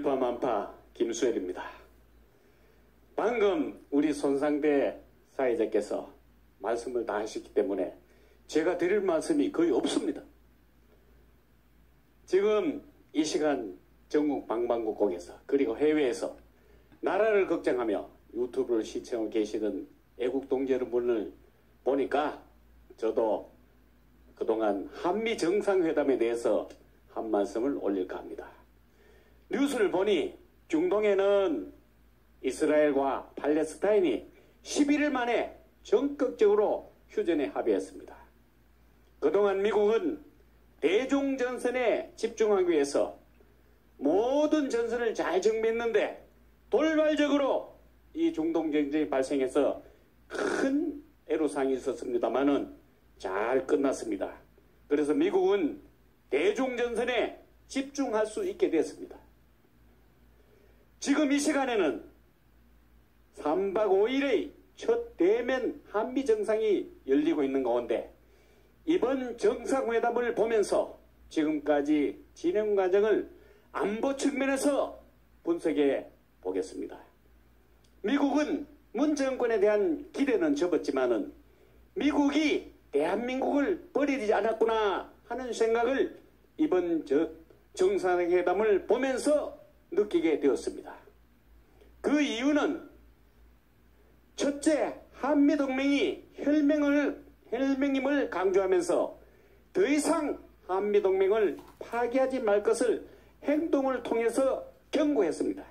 일파만파 김수열입니다. 방금 우리 손상대 사회자께서 말씀을 다 하셨기 때문에 제가 드릴 말씀이 거의 없습니다. 지금 이 시간 전국 방방곡곡에서 그리고 해외에서 나라를 걱정하며 유튜브를 시청하고 계시는 애국동지 여러분을 보니까 저도 그동안 한미 정상회담에 대해서 한 말씀을 올릴까 합니다. 뉴스를 보니 중동에는 이스라엘과 팔레스타인이 11일 만에 전격적으로 휴전에 합의했습니다. 그동안 미국은 대종전선에 집중하기 위해서 모든 전선을 잘 정비했는데 돌발적으로 이 중동 전쟁이 발생해서 큰 애로사항이 있었습니다만은 잘 끝났습니다. 그래서 미국은 대종전선에 집중할 수 있게 됐습니다. 지금 이 시간에는 3박 5일의 첫 대면 한미 정상이 열리고 있는 가운데 이번 정상회담을 보면서 지금까지 진행 과정을 안보 측면에서 분석해 보겠습니다. 미국은 문 정권에 대한 기대는 접었지만은 미국이 대한민국을 버리지 않았구나 하는 생각을 이번 정상회담을 보면서 느끼게 되었습니다. 그 이유는 첫째, 한미동맹이 혈맹임을 강조하면서 더 이상 한미동맹을 파괴하지 말 것을 행동을 통해서 경고했습니다.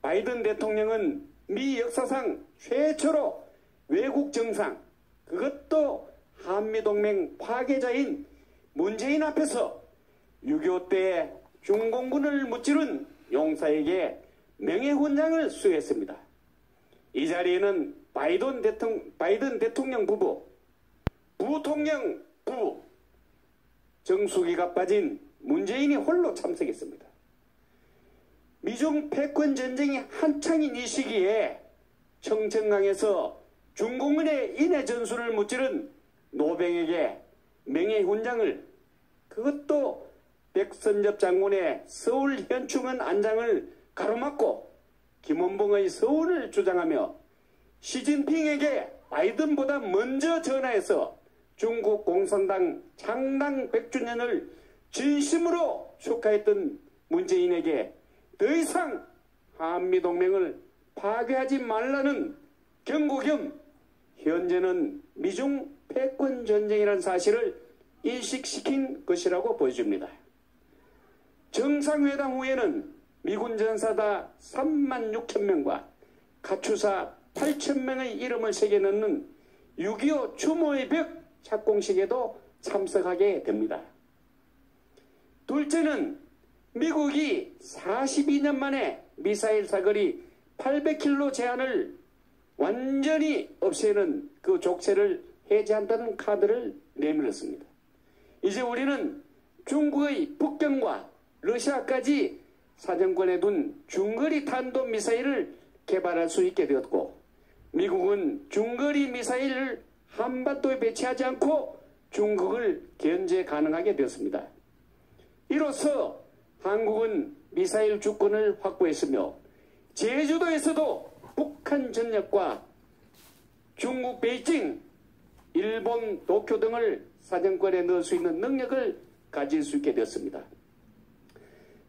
바이든 대통령은 미 역사상 최초로 외국 정상, 그것도 한미동맹 파괴자인 문재인 앞에서 6.25 때 중공군을 무찌른 용사에게 명예훈장을 수여했습니다. 이 자리에는 바이든 대통령 부부, 부통령 부부, 정수기가 빠진 문재인이 홀로 참석했습니다. 미중 패권 전쟁이 한창인 이 시기에 청천강에서 중공군의 인해 전술을 무찌른 노병에게 명예훈장을, 그것도 백선엽 장군의 서울 현충원 안장을 가로막고 김원봉의 서울을 주장하며 시진핑에게 바이든보다 먼저 전화해서 중국 공산당 창당 100주년을 진심으로 축하했던 문재인에게 더 이상 한미동맹을 파괴하지 말라는 경고 겸 현재는 미중 패권 전쟁이라는 사실을 인식시킨 것이라고 보여집니다. 정상회담 후에는 미군 전사다 36,000명과 가추사 8,000명의 이름을 새겨넣는 6.25 추모의 벽 착공식에도 참석하게 됩니다. 둘째는 미국이 42년 만에 미사일 사거리 800km 제한을 완전히 없애는 그 족쇄를 해제한다는 카드를 내밀었습니다. 이제 우리는 중국의 북경과 러시아까지 사정권에 둔 중거리 탄도미사일을 개발할 수 있게 되었고, 미국은 중거리 미사일을 한반도에 배치하지 않고 중국을 견제 가능하게 되었습니다. 이로써 한국은 미사일 주권을 확보했으며 제주도에서도 북한 전역과 중국 베이징, 일본 도쿄 등을 사정권에 넣을 수 있는 능력을 가질 수 있게 되었습니다.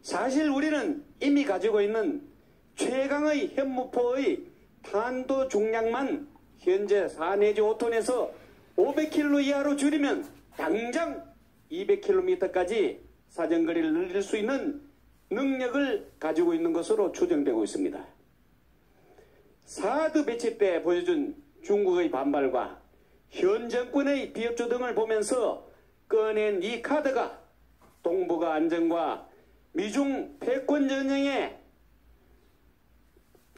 사실 우리는 이미 가지고 있는 최강의 현무포의 탄도 중량만 현재 4 내지 5톤에서 500km 이하로 줄이면 당장 200km까지 사정거리를 늘릴 수 있는 능력을 가지고 있는 것으로 추정되고 있습니다. 사드 배치 때 보여준 중국의 반발과 현 정권의 비협조 등을 보면서 꺼낸 이 카드가 동북아 안정과 미중 패권 전쟁의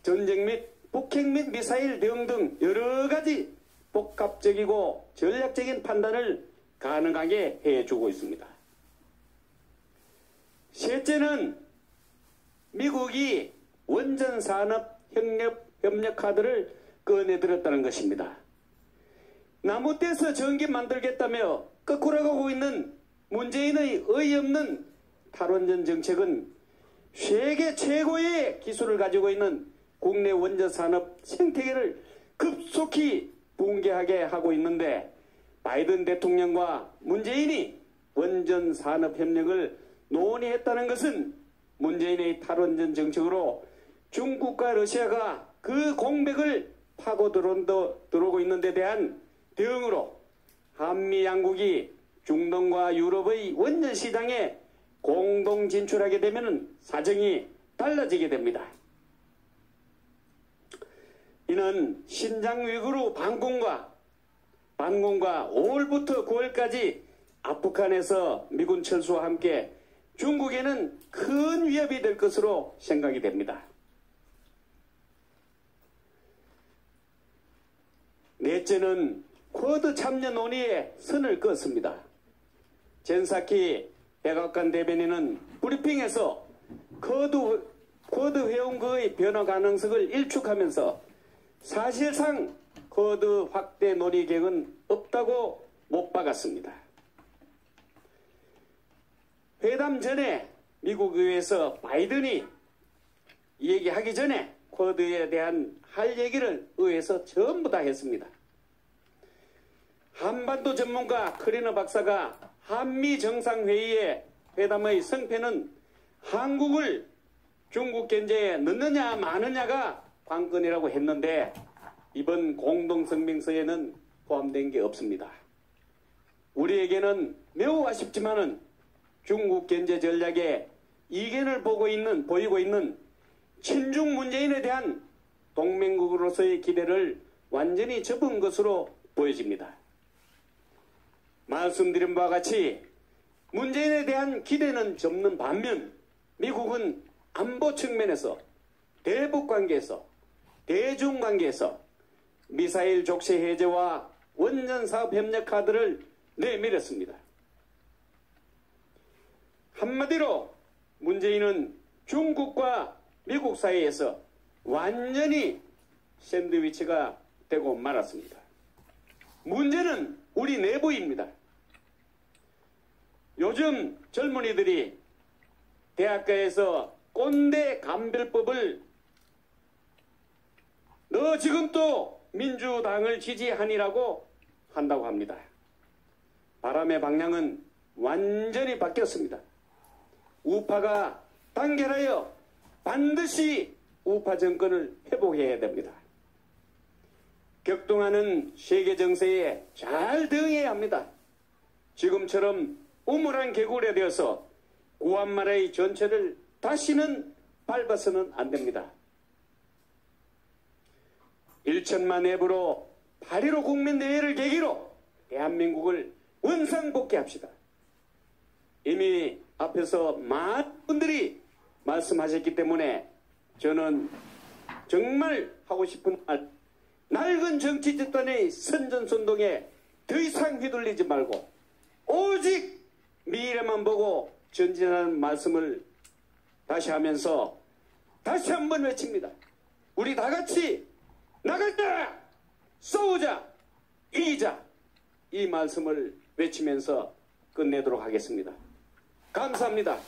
전쟁 및 북핵 및 미사일 대응 등 여러 가지 복합적이고 전략적인 판단을 가능하게 해주고 있습니다. 셋째는 미국이 원전산업 협력 카드를 꺼내들었다는 것입니다. 나무 떼서 전기 만들겠다며 거꾸로 가고 있는 문재인의 어이없는 탈원전 정책은 세계 최고의 기술을 가지고 있는 국내 원전 산업 생태계를 급속히 붕괴하게 하고 있는데, 바이든 대통령과 문재인이 원전 산업 협력을 논의했다는 것은 문재인의 탈원전 정책으로 중국과 러시아가 그 공백을 파고 들어오고 있는 데 대한 대응으로 한미 양국이 중동과 유럽의 원전 시장에 공동 진출하게 되면 사정이 달라지게 됩니다. 이는 신장 위구르 반공과 5월부터 9월까지 아프간에서 미군 철수와 함께 중국에는 큰 위협이 될 것으로 생각이 됩니다. 넷째는 쿼드 참여 논의에 선을 그었습니다. 젠사키 백악관 대변인은 브리핑에서 쿼드 회원국의 변화 가능성을 일축하면서 사실상 쿼드 확대 논의 계획은 없다고 못 박았습니다. 회담 전에 미국 의회에서 바이든이 이 얘기하기 전에 쿼드에 대한 할 얘기를 의회에서 전부 다 했습니다. 한반도 전문가 크리너 박사가 한미 정상회의의 회담의 성패는 한국을 중국 견제에 넣느냐 마느냐가 관건이라고 했는데, 이번 공동성명서에는 포함된 게 없습니다. 우리에게는 매우 아쉽지만은 중국 견제 전략에 이견을 보이고 있는 친중 문재인에 대한 동맹국으로서의 기대를 완전히 접은 것으로 보여집니다. 말씀드린 바와 같이 문재인에 대한 기대는 접는 반면 미국은 안보 측면에서, 대북 관계에서, 대중 관계에서 미사일 족쇄 해제와 원전 사업 협력 카드를 내밀었습니다. 한마디로 문재인은 중국과 미국 사이에서 완전히 샌드위치가 되고 말았습니다. 문제는 우리 내부입니다. 요즘 젊은이들이 대학가에서 꼰대 감별법을 너 지금 또 민주당을 지지하니라고 한다고 합니다. 바람의 방향은 완전히 바뀌었습니다. 우파가 단결하여 반드시 우파 정권을 회복해야 됩니다. 격동하는 세계 정세에 잘 대응해야 합니다. 지금처럼 우물한 개구리가 되어서 구한말의 전체를 다시는 밟아서는 안 됩니다. 1천만 내부로 8.15 국민대회를 계기로 대한민국을 원상복귀합시다. 이미 앞에서 많은 분들이 말씀하셨기 때문에 저는 정말 하고 싶은 말, 낡은 정치 집단의 선전선동에 더 이상 휘둘리지 말고 오직 미래만 보고 전진하는 말씀을 다시 하면서 다시 한번 외칩니다. 우리 다 같이 나가자! 싸우자! 이기자! 이 말씀을 외치면서 끝내도록 하겠습니다. 감사합니다.